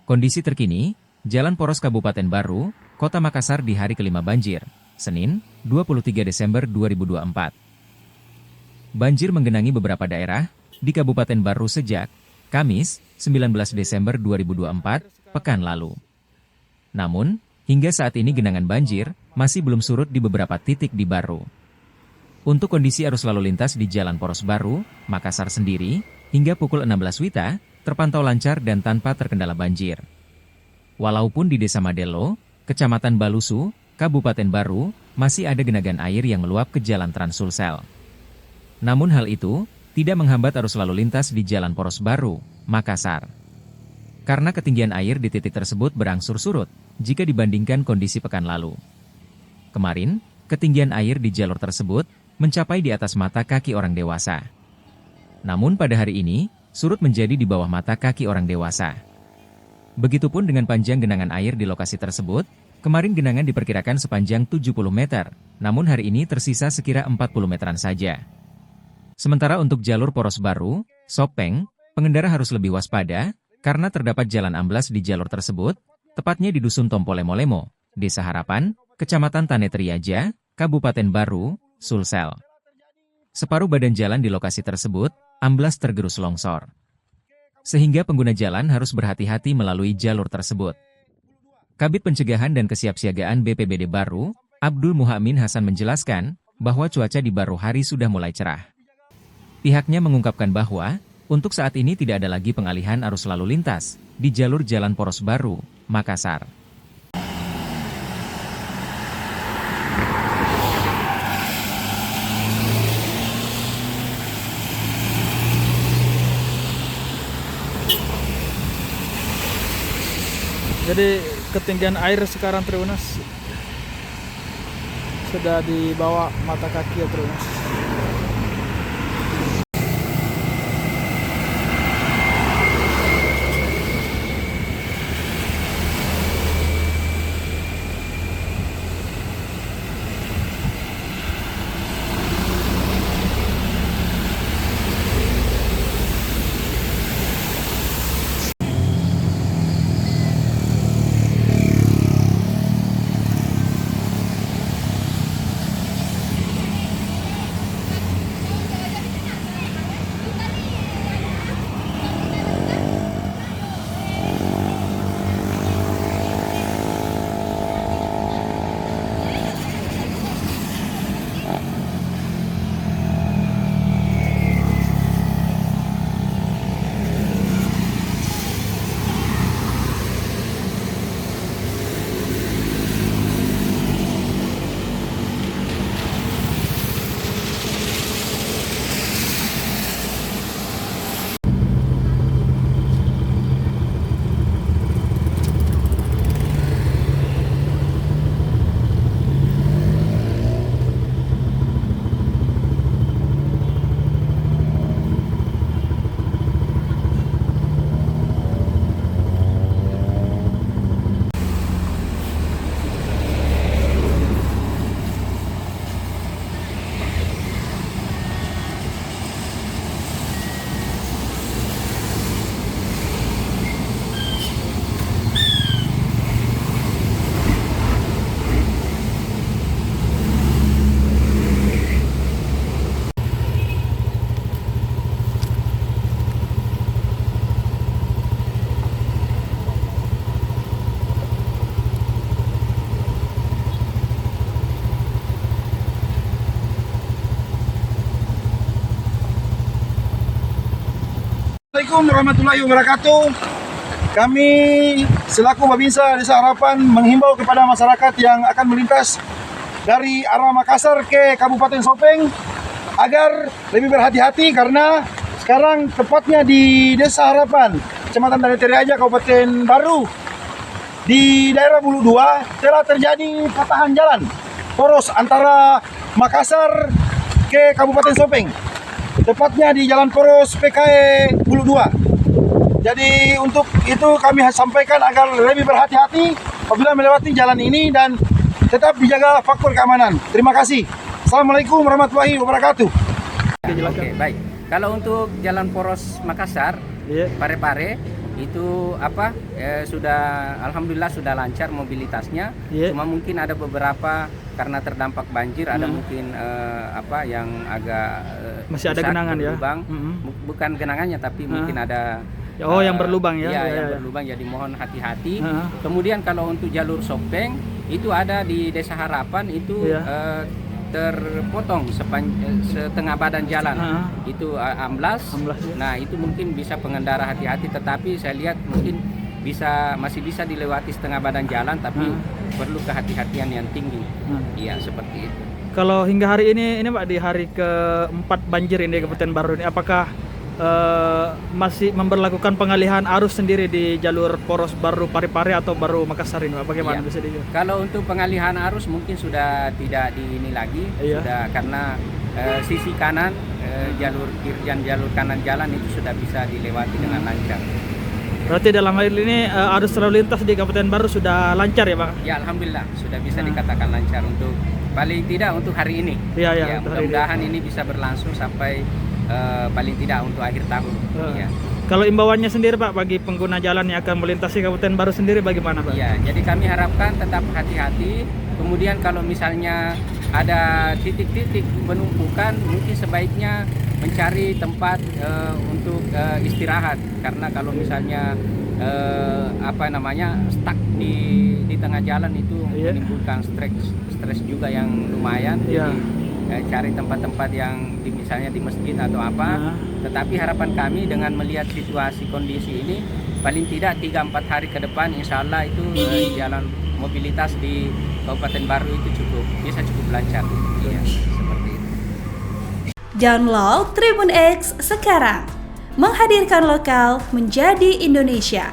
Kondisi terkini, Jalan Poros Kabupaten Baru, Kota Makassar di hari kelima banjir, Senin, 23 Desember 2024. Banjir menggenangi beberapa daerah di Kabupaten Baru sejak Kamis, 19 Desember 2024, pekan lalu. Namun, hingga saat ini genangan banjir masih belum surut di beberapa titik di Baru. Untuk kondisi arus lalu lintas di Jalan Poros Baru, Makassar sendiri, hingga pukul 16 WITA, terpantau lancar dan tanpa terkendala banjir. Walaupun di Desa Madelo, Kecamatan Balusu, Kabupaten Baru, masih ada genangan air yang meluap ke Jalan Trans Sulsel. Namun hal itu tidak menghambat arus lalu lintas di Jalan Poros Baru, Makassar. Karena ketinggian air di titik tersebut berangsur surut jika dibandingkan kondisi pekan lalu. Kemarin, ketinggian air di jalur tersebut mencapai di atas mata kaki orang dewasa. Namun pada hari ini, surut menjadi di bawah mata kaki orang dewasa. Begitupun dengan panjang genangan air di lokasi tersebut, kemarin genangan diperkirakan sepanjang 70 meter, namun hari ini tersisa sekira 40 meteran saja. Sementara untuk jalur Poros Baru, Sopeng, pengendara harus lebih waspada, karena terdapat jalan amblas di jalur tersebut, tepatnya di Dusun Tompolemolemo, Desa Harapan, Kecamatan Tanetriaja, Kabupaten Baru, Sulsel. Separuh badan jalan di lokasi tersebut, amblas tergerus longsor. Sehingga pengguna jalan harus berhati-hati melalui jalur tersebut. Kabid Pencegahan dan Kesiapsiagaan BPBD Baru, Abdul Muhamin Hasan menjelaskan, bahwa cuaca di Baru hari sudah mulai cerah. Pihaknya mengungkapkan bahwa, untuk saat ini tidak ada lagi pengalihan arus lalu lintas di jalur Jalan Poros Baru, Makassar. Jadi ketinggian air sekarang Triunas sudah di bawah mata kaki ya Triunas. Assalamualaikum warahmatullahi wabarakatuh. Kami selaku Babinsa Desa Harapan menghimbau kepada masyarakat yang akan melintas dari arah Makassar ke Kabupaten Sopeng agar lebih berhati-hati karena sekarang tepatnya di Desa Harapan, Kecamatan Tanetriaja, Kabupaten Baru, di daerah Bulu 2 telah terjadi patahan jalan poros antara Makassar ke Kabupaten Sopeng. Tepatnya di Jalan Poros PKE Bulu 2. Jadi untuk itu kami sampaikan agar lebih berhati-hati apabila melewati jalan ini dan tetap dijaga faktor keamanan. Terima kasih. Assalamualaikum warahmatullahi wabarakatuh. Oke, baik. Kalau untuk Jalan Poros Makassar, Parepare, itu sudah alhamdulillah sudah lancar mobilitasnya. Iya. Cuma mungkin ada beberapa karena terdampak banjir ada mungkin yang agak Masih ada rusak, genangan ya? berlubang. Bukan genangannya tapi mungkin ada yang berlubang ya? Iya, Ya, yang ya. berlubang, jadi mohon hati-hati. Heeh. Kemudian kalau untuk jalur Sopeng itu ada di Desa Harapan itu Iya. terpotong setengah badan jalan. Itu amblas. Amblas, ya. Nah, itu mungkin bisa pengendara hati-hati, tetapi saya lihat mungkin masih bisa dilewati setengah badan jalan, tapi perlu kehati-hatian yang tinggi. Iya, seperti itu. Kalau hingga hari ini Pak, di hari keempat banjir ini di Kabupaten Baru ini, apakah masih memberlakukan pengalihan arus sendiri di jalur poros Baru Parepare atau Baru Makassar ini, Pak? Bagaimana Iya. bisa dijawab? Kalau untuk pengalihan arus mungkin sudah tidak di ini lagi, Iya. sudah karena sisi kanan jalur kiri dan jalur kanan jalan itu sudah bisa dilewati dengan lancar. Berarti dalam hal ini arus lalu lintas di Kabupaten Baru sudah lancar ya, Pak? Ya, alhamdulillah sudah bisa dikatakan lancar untuk paling tidak untuk hari ini. Iya, Ya, untuk hari ini. mudah-mudahan ini bisa berlangsung sampai paling tidak untuk akhir tahun. Iya. Kalau imbauannya sendiri Pak bagi pengguna jalan yang akan melintasi Kabupaten Baru sendiri bagaimana, Pak? Iya, jadi kami harapkan tetap hati-hati. Kemudian kalau misalnya ada titik-titik penumpukan, mungkin sebaiknya mencari tempat untuk istirahat. Karena kalau misalnya stuck di tengah jalan itu menimbulkan stres juga yang lumayan. Iya. Jadi cari tempat-tempat yang misalnya di masjid atau apa. Tetapi harapan kami dengan melihat situasi kondisi ini, paling tidak 3-4 hari ke depan insya Allah itu jalan mobilitas di Kabupaten Baru itu bisa cukup lancar. Iya, seperti itu. Download Tribun X sekarang, menghadirkan lokal menjadi Indonesia.